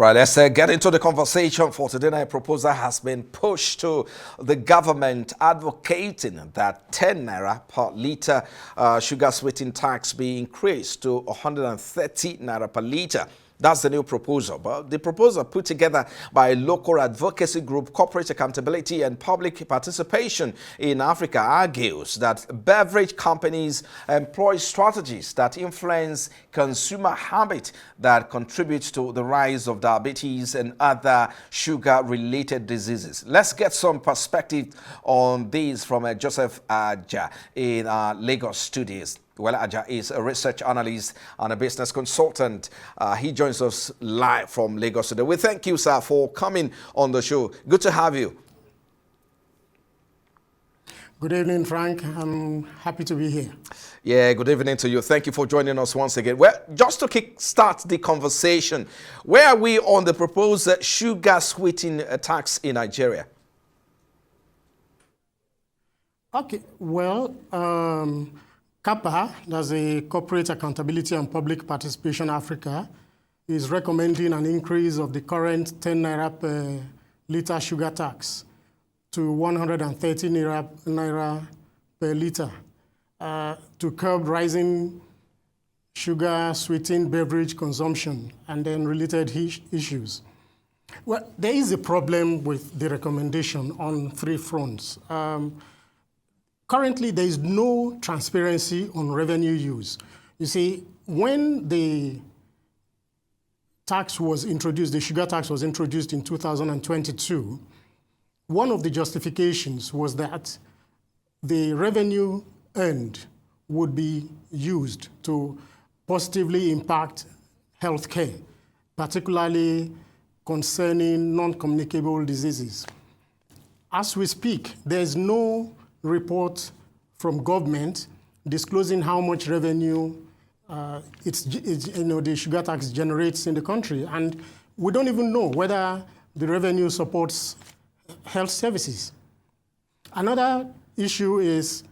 Right, let's get into the conversation for today. A proposal has been pushed to the government advocating that 10 naira per litre sugar-sweetened tax be increased to 130 naira per litre. That's the new proposal. But the proposal put together by a local advocacy group, Corporate Accountability and Public Participation in Africa, argues that beverage companies employ strategies that influence consumer habit that contributes to the rise of diabetes and other sugar-related diseases. Let's get some perspective on this from Joseph Ajah in Lagos studios. Well, Ajah is a research analyst and a business consultant. He joins us live from Lagos today. We thank you, sir, for coming on the show. Good to have you. Good evening, Frank. I'm happy to be here. Yeah, good evening to you. Thank you for joining us once again. Well, just to kick-start the conversation, where are we on the proposed sugar-sweetened tax in Nigeria? Okay, well, CAPA, that's a Corporate Accountability and Public Participation Africa, is recommending an increase of the current 10 naira per litre sugar tax to 130 naira per litre to curb rising sugar-sweetened beverage consumption and then related issues. Well, there is a problem with the recommendation on three fronts. Currently, there is no transparency on revenue use. You see, when the tax was introduced, the sugar tax was introduced in 2022, one of the justifications was that the revenue earned would be used to positively impact healthcare, particularly concerning non-communicable diseases. As we speak, there is no report from government disclosing how much revenue the sugar tax generates in the country. And we don't even know whether the revenue supports health services. Another issue is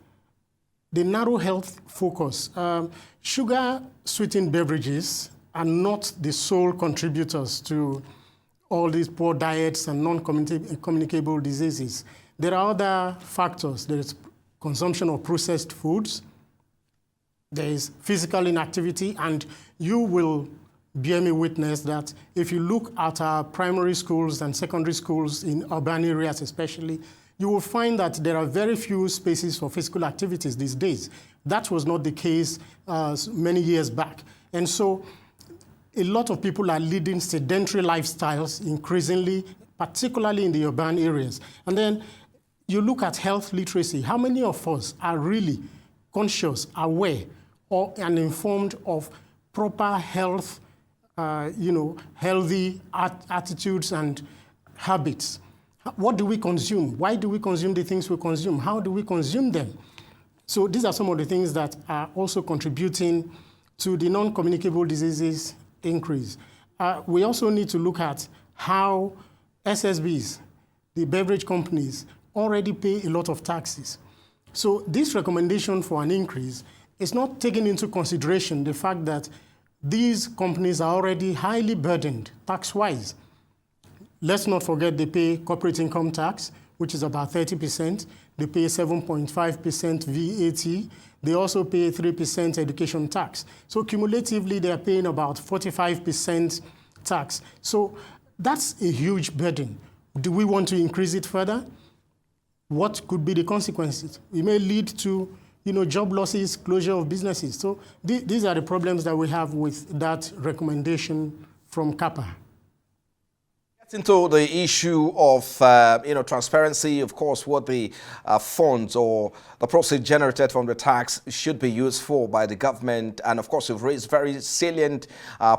the narrow health focus. Sugar-sweetened beverages are not the sole contributors to all these poor diets and non-communicable diseases. There are other factors. There is consumption of processed foods. There is physical inactivity. And you will bear me witness that if you look at our primary schools and secondary schools in urban areas especially, you will find that there are very few spaces for physical activities these days. That was not the case many years back. And so a lot of people are leading sedentary lifestyles increasingly, particularly in the urban areas. And then you look at health literacy. How many of us are really conscious, aware, and informed of proper health, healthy attitudes and habits? What do we consume? Why do we consume the things we consume? How do we consume them? So these are some of the things that are also contributing to the non-communicable diseases increase. We also need to look at how SSBs, the beverage companies, already pay a lot of taxes. So this recommendation for an increase is not taking into consideration the fact that these companies are already highly burdened tax-wise. Let's not forget they pay corporate income tax, which is about 30%. They pay 7.5% VAT. They also pay 3% education tax. So cumulatively, they are paying about 45% tax. So that's a huge burden. Do we want to increase it further? What could be the consequences? It may lead to, job losses, closure of businesses. So these are the problems that we have with that recommendation from CAPA. Into the issue of transparency, of course, what the funds or the proceeds generated from the tax should be used for by the government. And of course, you've raised very salient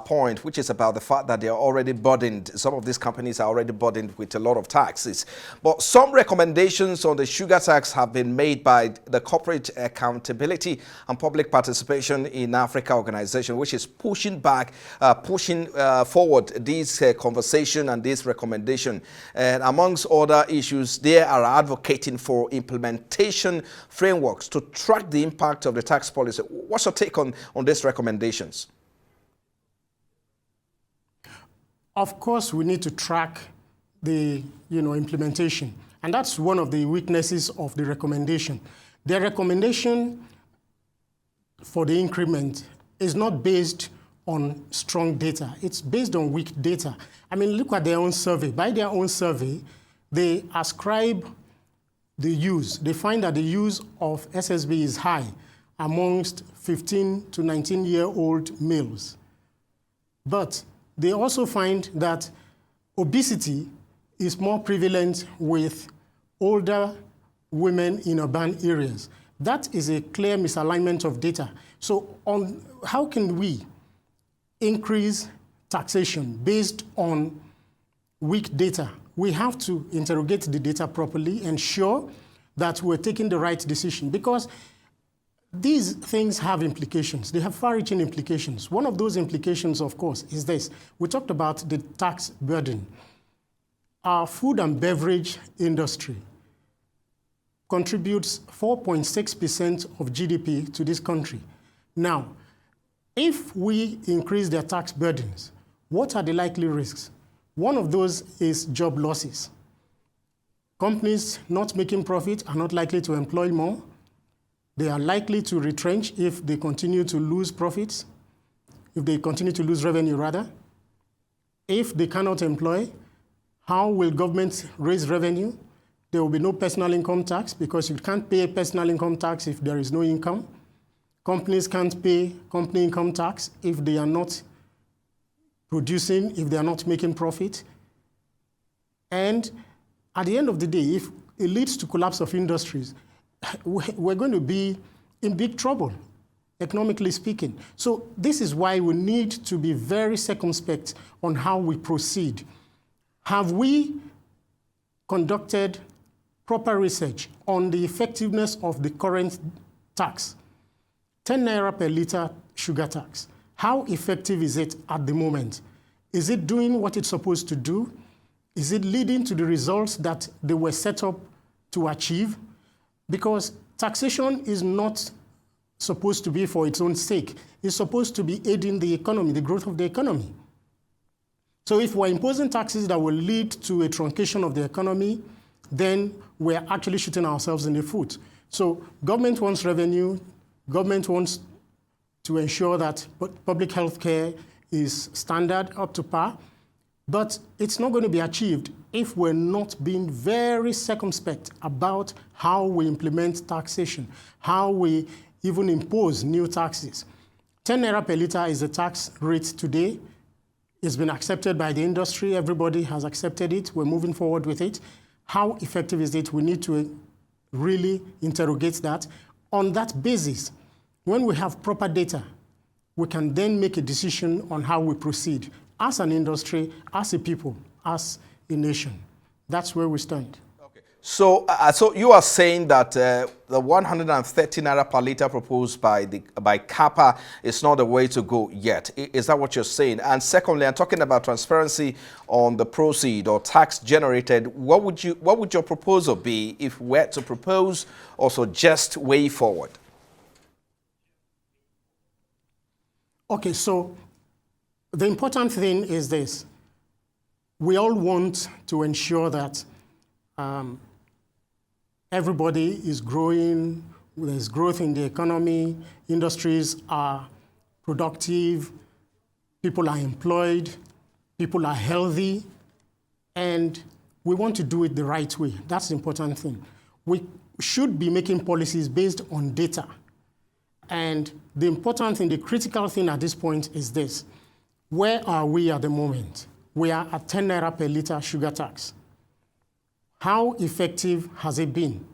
point, which is about the fact that they are already burdened. Some of these companies are already burdened with a lot of taxes. But some recommendations on the sugar tax have been made by the Corporate Accountability and Public Participation in Africa organization, which is pushing forward this conversation and this recommendation. And amongst other issues, they are advocating for implementation frameworks to track the impact of the tax policy. What's your take on these recommendations? Of course, we need to track the implementation. And that's one of the weaknesses of the recommendation. The recommendation for the increment is not based on strong data. It's based on weak data. I mean, look at their own survey. By their own survey, they ascribe the use. They find that the use of SSB is high amongst 15 to 19-year-old males. But they also find that obesity is more prevalent with older women in urban areas. That is a clear misalignment of data. So how can we increase taxation based on weak data? We have to interrogate the data properly, ensure that we're taking the right decision, because these things have implications. They have far-reaching implications. One of those implications, of course, is this. We talked about the tax burden. Our food and beverage industry contributes 4.6% of GDP to this country. Now, if we increase their tax burdens, what are the likely risks? One of those is job losses. Companies not making profit are not likely to employ more. They are likely to retrench if they continue to lose profits, if they continue to lose revenue, rather. If they cannot employ, how will government raise revenue? There will be no personal income tax, because you can't pay personal income tax if there is no income. Companies can't pay company income tax if they are not producing, if they are not making profit. And at the end of the day, if it leads to collapse of industries, we're going to be in big trouble, economically speaking. So this is why we need to be very circumspect on how we proceed. Have we conducted proper research on the effectiveness of the current tax? 10 naira per liter sugar tax. How effective is it at the moment? Is it doing what it's supposed to do? Is it leading to the results that they were set up to achieve? Because taxation is not supposed to be for its own sake. It's supposed to be aiding the economy, the growth of the economy. So if we're imposing taxes that will lead to a truncation of the economy, then we're actually shooting ourselves in the foot. So government wants revenue. Government wants to ensure that public health care is standard, up to par. But it's not going to be achieved if we're not being very circumspect about how we implement taxation, how we even impose new taxes. 10 naira per liter is the tax rate today. It's been accepted by the industry. Everybody has accepted it. We're moving forward with it. How effective is it? We need to really interrogate that. On that basis, when we have proper data, we can then make a decision on how we proceed as an industry, as a people, as a nation. That's where we stand. Okay. So you are saying that the 130 naira per liter proposed by CAPA is not the way to go yet. Is that what you're saying? And secondly, I'm talking about transparency on the proceed or tax generated. What would your proposal be if we were to propose or suggest way forward? Okay, so the important thing is this. We all want to ensure that everybody is growing, there's growth in the economy, industries are productive, people are employed, people are healthy, and we want to do it the right way. That's the important thing. We should be making policies based on data. And the important thing, the critical thing at this point is this. Where are we at the moment? We are at 10 naira per liter sugar tax. How effective has it been?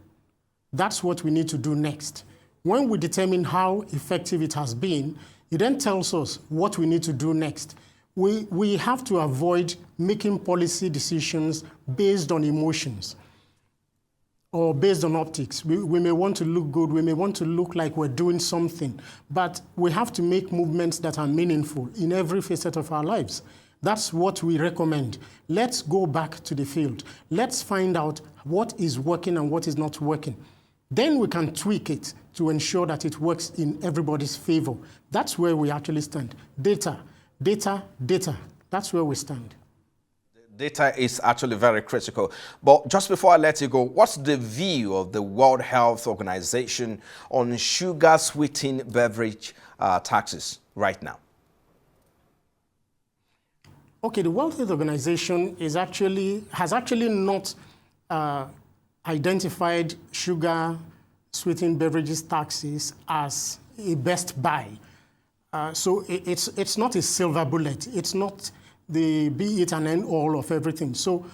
That's what we need to do next. When we determine how effective it has been, it then tells us what we need to do next. We have to avoid making policy decisions based on emotions or based on optics. We may want to look good, we may want to look like we're doing something, but we have to make movements that are meaningful in every facet of our lives. That's what we recommend. Let's go back to the field. Let's find out what is working and what is not working. Then we can tweak it to ensure that it works in everybody's favor. That's where we actually stand. Data, data, data. That's where we stand. Data is actually very critical. But just before I let you go, what's the view of the World Health Organization on sugar-sweetened beverage taxes right now? Okay, the World Health Organization has actually not identified sugar-sweetened beverages taxes as a best buy. So it's not a silver bullet. It's not the be it and end all of everything. So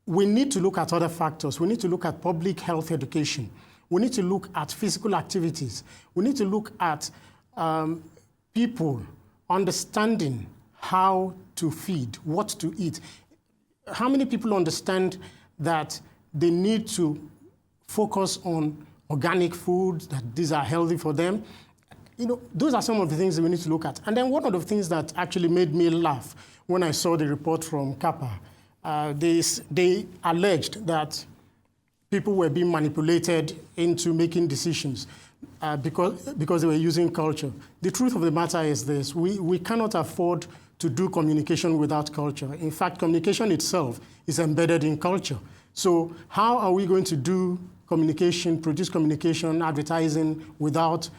we need to look at other factors. We need to look at public health education. We need to look at physical activities. We need to look at people understanding how to feed, what to eat. How many people understand that they need to focus on organic foods, that these are healthy for them? You know, those are some of the things that we need to look at. And then one of the things that actually made me laugh when I saw the report from CAPA, they alleged that people were being manipulated into making decisions because they were using culture. The truth of the matter is this: we cannot afford to do communication without culture. In fact, communication itself is embedded in culture. So how are we going to do communication, produce communication, advertising without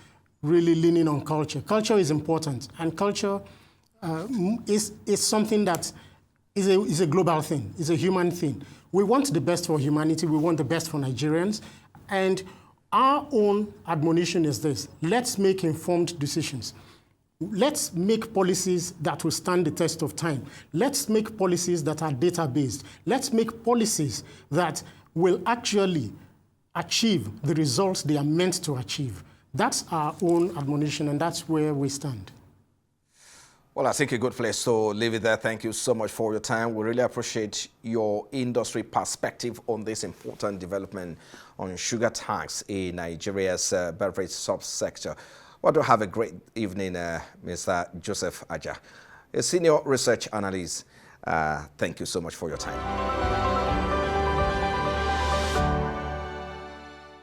really leaning on culture? Culture is important, and culture is something that is a global thing, is a human thing. We want the best for humanity, we want the best for Nigerians, and our own admonition is this: let's make informed decisions. Let's make policies that will stand the test of time. Let's make policies that are data-based. Let's make policies that will actually achieve the results they are meant to achieve. That's our own admonition, and that's where we stand. Well, I think a good place to leave it there. Thank you so much for your time. We really appreciate your industry perspective on this important development on sugar tax in Nigeria's beverage subsector. Well, do have a great evening, Mr. Joseph Ajah, a senior research analyst. Thank you so much for your time.